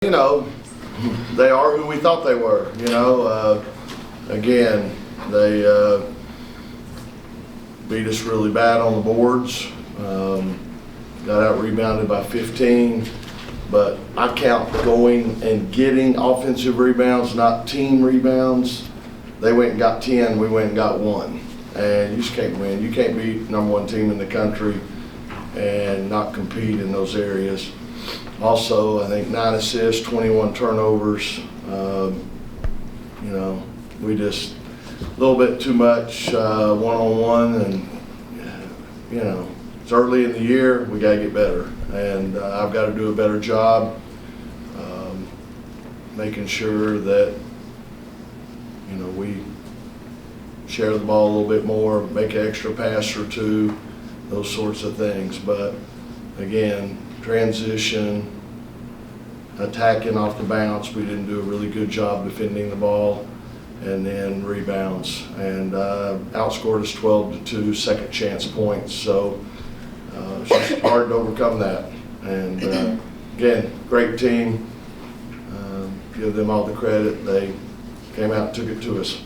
You know, they are who we thought they were. Again, they beat us really bad on the boards. Got out rebounded by 15, but I count going and getting offensive rebounds, not team rebounds. They went and got 10, we went and got 1. And you just can't win. You can't beat #1 team in the country and not compete in those areas. Also, I think 9 assists, 21 turnovers. We just a little bit too much one-on-one, and it's early in the year. We got to get better, and I've got to do a better job making sure that we share the ball a little bit more, make an extra pass or two, those sorts of things. But again, transition, attacking off the bounce, we didn't do a really good job defending the ball, and then rebounds, and outscored us 12-2 second chance points. So it's just hard to overcome that. And again, great team. Give them all the credit. They came out and took it to us.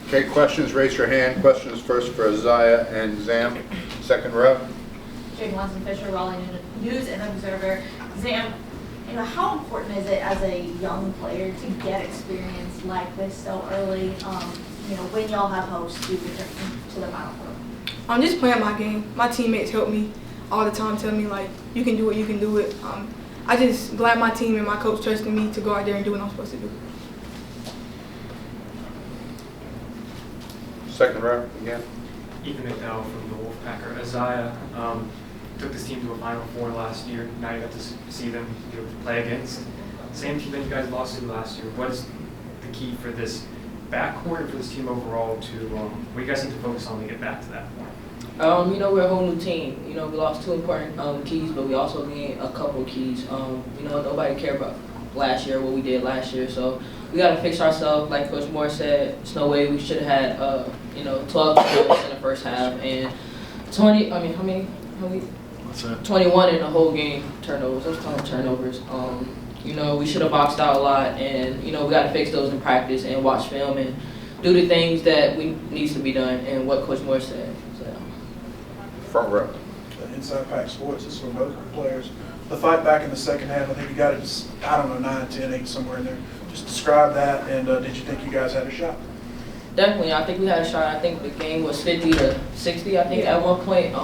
Okay, questions, raise your hand. Questions first for Aziaha and Zam. Second row. Jane Watson-Fisher, Raleigh News and Observer. Zam, how important is it as a young player to get experience like this so early, when y'all have hosts to return to the Final Four? I'm just playing my game. My teammates help me all the time, tell me, you can do it, you can do it. I just glad my team and my coach trusted me to go out there and do what I'm supposed to do. Second row again. Ethan McDowell from the Wolfpacker. Aziaha took this team to a Final Four last year. Now you got to see them play against the same team that you guys lost to last year. What is the key for this backcourt and for this team overall to what do you guys need to focus on to get back to that point? We're a whole new team. We lost 2 important keys, but we also gained a couple keys. Nobody cared about last year, what we did last year, so we got to fix ourselves. Like Coach Moore said, there's no way we should have had 12 points in the first half and 20. I mean, how many? What's that? 21 in the whole game turnovers. Those kind of turnovers. We should have boxed out a lot, and we got to fix those in practice and watch film and do the things that needs to be done and what Coach Moore said. So. Front row. Inside Pack Sports, this is for both players. The fight back in the second half, I think you got it, 9, 10, 8, somewhere in there. Just describe that, and did you think you guys had a shot? Definitely, I think we had a shot. I think the game was 50-60, I think, at one point.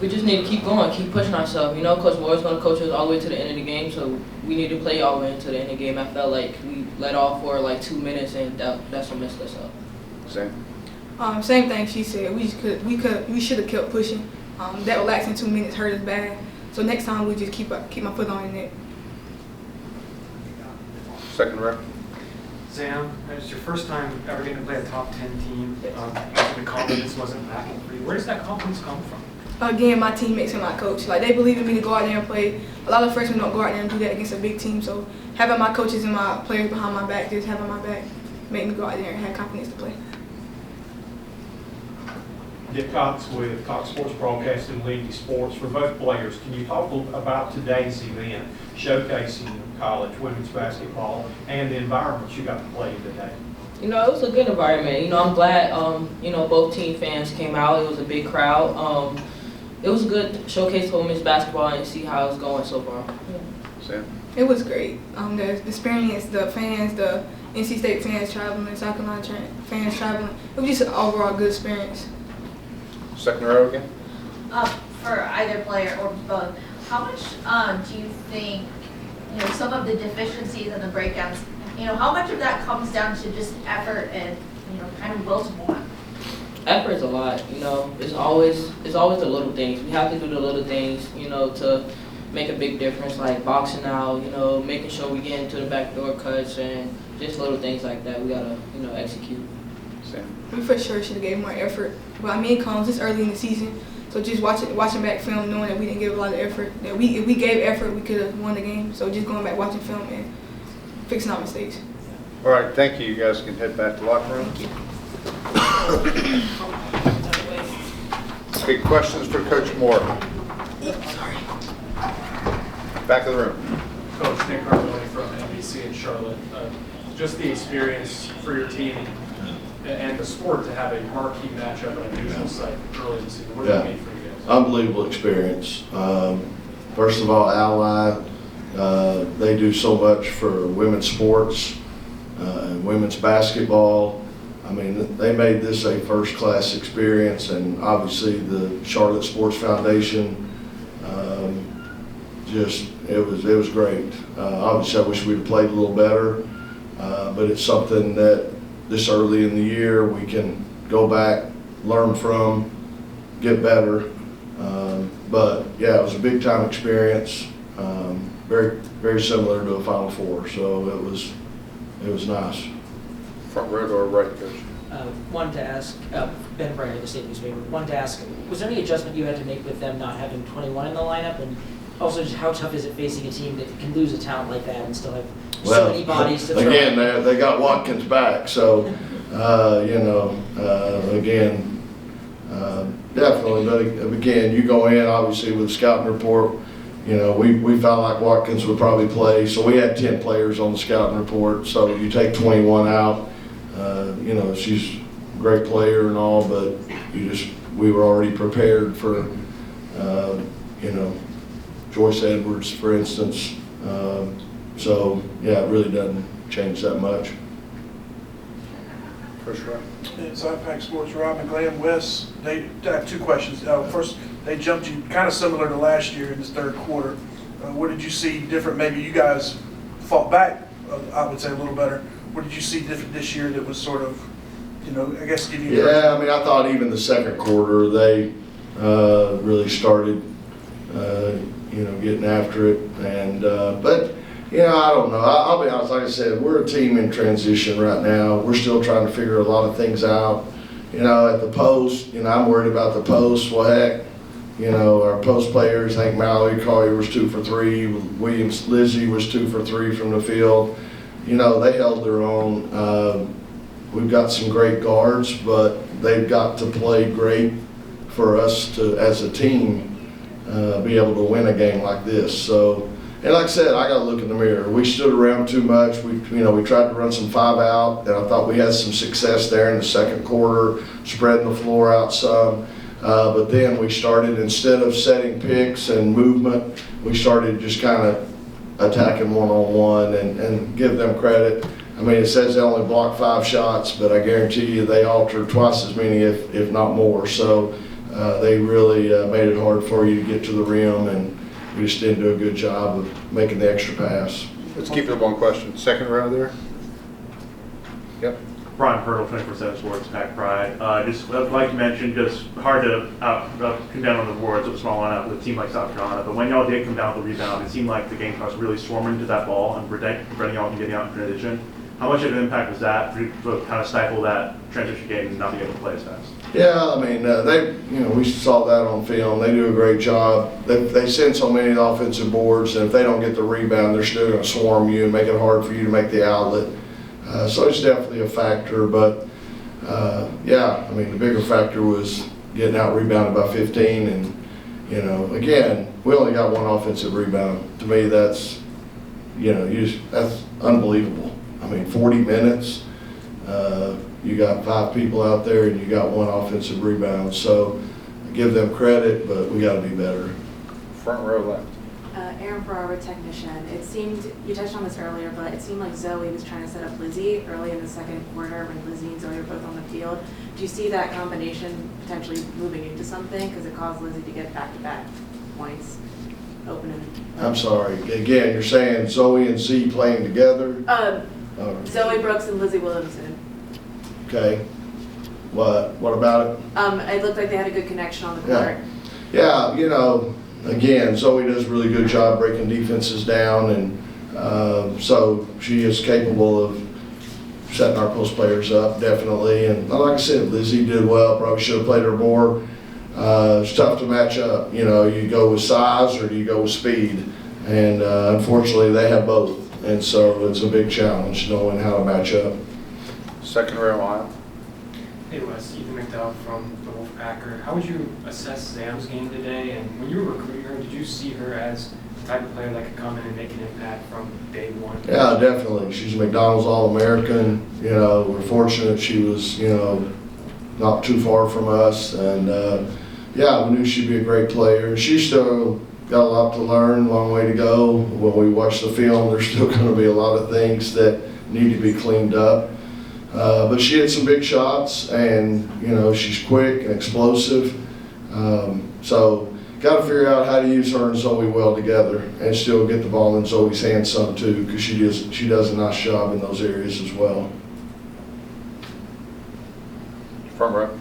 We just need to keep going, keep pushing ourselves. Coach Moore is going to coach us all the way to the end of the game, so we need to play all the way into the end of the game. I felt like we let off for 2 minutes, and that's what messed us up. Same. Same thing she said. We should have kept pushing. That relaxing 2 minutes hurt us bad. So next time we just keep my foot on the net. Second row. Zam, it's your first time ever getting to play a top 10 team. The confidence wasn't lacking for you. Where does that confidence come from? Again, my teammates and my coach. They believe in me to go out there and play. A lot of freshmen don't go out there and do that against a big team. So having my coaches and my players behind my back, just having my back, made me go out there and have confidence to play. Dick Cox with Cox Sports Broadcasting League Sports. For both players, can you talk about today's event, showcasing college women's basketball and the environment you got to play today? It was a good environment. I'm glad, both team fans came out. It was a big crowd. It was a good showcase for women's basketball and see how it's going so far. Sam. It was great. The experience, the fans, the NC State fans traveling, the South Carolina fans traveling. It was just an overall good experience. Second row again. For either player or both, how much do you think, some of the deficiencies and the breakdowns, how much of that comes down to just effort and, kind of will to want? Effort is a lot. It's always the little things. We have to do the little things, to make a big difference, like boxing out, making sure we get into the backdoor cuts and just little things like that. We gotta, execute. Sam. We for sure should have gave more effort. But it comes this early in the season, so just watching back film, knowing that we didn't give a lot of effort. That if we gave effort, we could have won the game. So just going back watching film and fixing our mistakes. All right, thank you. You guys can head back to the locker room. Okay, questions for Coach Moore. Sorry. Back of the room. Coach Nick Carboni from NBC in Charlotte. Just the experience for your team and the sport to have a marquee matchup at a neutral site early in the season. What does it mean for you guys? Unbelievable experience. First of all, Ally, they do so much for women's sports and women's basketball. I mean, they made this a first-class experience, and obviously the Charlotte Sports Foundation, it was great. Obviously, I wish we'd played a little better, but it's something that this early in the year we can go back, learn from, get better. But yeah, it was a big-time experience. Very, very similar to a Final Four, so it was nice. Front row or right, Coach? Wanted to ask, Ben Bryant, the state newspaper, wanted to ask, was there any adjustment you had to make with them not having 21 in the lineup? And also, just how tough is it facing a team that can lose a talent like that and still have so many bodies to throw? Again, they got Watkins back, so, definitely. But again, you go in, obviously, with the scouting report, we felt like Watkins would probably play, so we had 10 players on the scouting report, so you take 21 out. She's a great player and all, but we were already prepared for, Joyce Edwards, for instance. So, yeah, it really doesn't change that much. First row. Inside Pack Sports, Rob and Glenn West, I have two questions. First, they jumped you kind of similar to last year in this third quarter. What did you see different? Maybe you guys fought back, I would say, a little better. What did you see different this year that was sort of, I guess give you... Yeah, I mean, I thought even the second quarter, they really started, getting after it. And but, I don't know. I'll be honest, like I said, we're a team in transition right now. We're still trying to figure a lot of things out. At the post, I'm worried about the post. Well, heck, our post players, I think Mallory Collier was 2 for 3. Williams Lizzie was 2 for 3 from the field. They held their own. We've got some great guards, but they've got to play great for us to, as a team, be able to win a game like this. So, and like I said, I got to look in the mirror. We stood around too much. We tried to run some 5 out, and I thought we had some success there in the second quarter, spreading the floor out some. But then we started, instead of setting picks and movement, we started just kind of attacking one-on-one and give them credit. I mean, it says they only blocked 5 shots, but I guarantee you they altered twice as many, if not more. So they really made it hard for you to get to the rim, and we just didn't do a good job of making the extra pass. Let's keep it to one question. Second row there. Yep. Brian Hurdle, 24/7 Sports, Pack Pride. Just like you mentioned, just hard to come down on the boards with a small lineup with a team like South Carolina. But when y'all did come down with the rebound, it seemed like the game was really swarming to that ball and preventing y'all from getting out in transition. How much of an impact was that to kind of stifle that transition game and not be able to play as fast? Yeah, I mean, we saw that on film. They do a great job. They send so many offensive boards, and if they don't get the rebound, they're still going to swarm you and make it hard for you to make the outlet. So it's definitely a factor, but yeah, I mean, the bigger factor was getting out rebounded by 15, and again, we only got 1 offensive rebound. To me, that's that's unbelievable. I mean, 40 minutes, you got 5 people out there, and you got 1 offensive rebound. So I give them credit, but we got to be better. Front row left. Aaron Ferrara, technician. It seemed, you touched on this earlier, but it seemed like Zoe was trying to set up Lizzie early in the second quarter when Lizzie and Zoe were both on the field. Do you see that combination potentially moving into something? Because it caused Lizzie to get back-to-back points opening. I'm sorry. Again, you're saying Zoe and Z playing together? Zoe Brooks and Lizzie Williamson. Okay. What about it? It looked like they had a good connection on the court. Yeah, again, Zoe does a really good job breaking defenses down, and so she is capable of setting our post players up, definitely. And like I said, Lizzie did well. Probably should have played her more. It's tough to match up. You go with size or do you go with speed? And unfortunately, they have both. And so it's a big challenge knowing how to match up. Second row aisle. Hey Wes, Ethan McDowell from the Wolfpacker. How would you assess Zam's game today? And when you were recruiting her, did you see her as the type of player that could come in and make an impact from day one? Yeah, definitely. She's a McDonald's All-American. You know, we're fortunate she was, you know, not too far from us. And, yeah, we knew she'd be a great player. She's still got a lot to learn, a long way to go. When we watch the film, there's still going to be a lot of things that need to be cleaned up. But she had some big shots, and, you know, she's quick and explosive. So got to figure out how to use her and Zoe well together and still get the ball in Zoe's hands some too, because she does a nice job in those areas as well. Front row.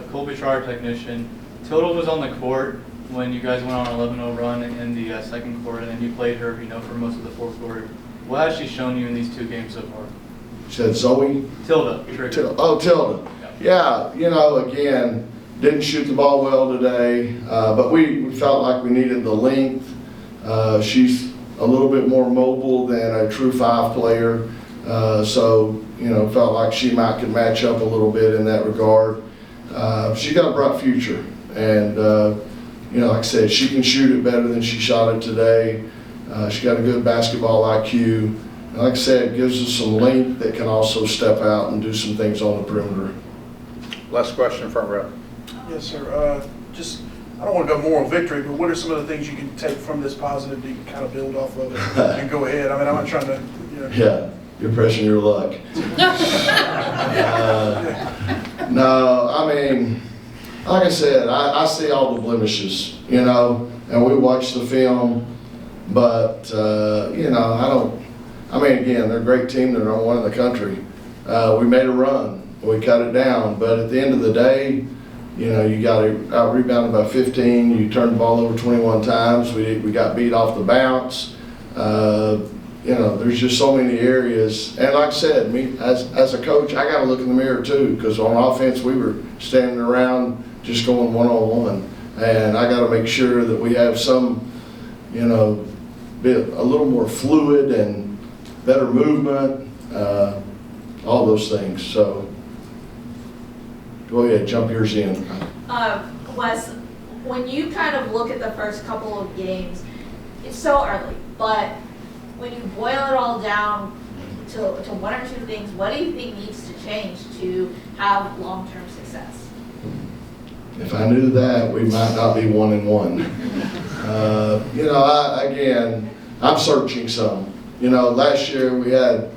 Colby Schreier, technician. Total was on the court when you guys went on an 11-0 run in the second quarter, and then you played her, you know, for most of the fourth quarter. What has she shown you in these 2 games so far? Said Zoe? Tilda. Tilda. Yeah, you know, again, didn't shoot the ball well today, but we felt like we needed the length. She's a little bit more mobile than a true 5 player, so, you know, felt like she could match up a little bit in that regard. She's got a bright future, and, you know, like I said, she can shoot it better than she shot it today. She's got a good basketball IQ. And like I said, it gives us some length that can also step out and do some things on the perimeter. Last question, front row. Yes, sir. I don't want to go more on victory, but what are some of the things you can take from this positive to kind of build off of it and go ahead? I mean, I'm not trying to, you know. Yeah, you're pressing your luck. No, I mean, like I said, I see all the blemishes, you know, and we watch the film, but, you know, again, they're a great team. They're number 1 in the country. We made a run. We cut it down, but at the end of the day, you know, you got out-rebounded by 15. You turned the ball over 21 times. We got beat off the bounce. You know, there's just so many areas. And like I said, me as a coach, I got to look in the mirror too, because on offense we were standing around just going one-on-one, and I got to make sure that we have some, you know, bit a little more fluid and better movement, all those things. So. Go ahead, jump yours in. Wes, when you kind of look at the first couple of games, it's so early, but when you boil it all down to 1 or 2 things, what do you think needs to change to have long-term success? If I knew that, we might not be 1-1. You know, I'm searching some. You know, last year we had,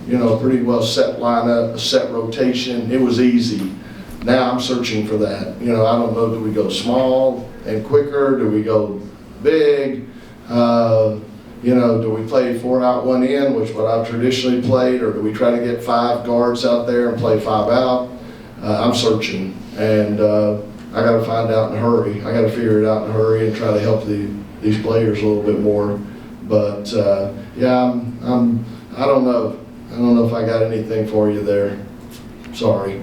you know, a pretty well set lineup, a set rotation. It was easy. Now I'm searching for that. You know, I don't know, do we go small and quicker? Do we go big? You know, do we play 4 out, 1 in, which what I've traditionally played, or do we try to get 5 guards out there and play 5 out? I'm searching, and I got to find out in a hurry. I got to figure it out in a hurry and try to help these players a little bit more. But yeah, I don't know. I don't know if I got anything for you there. Sorry.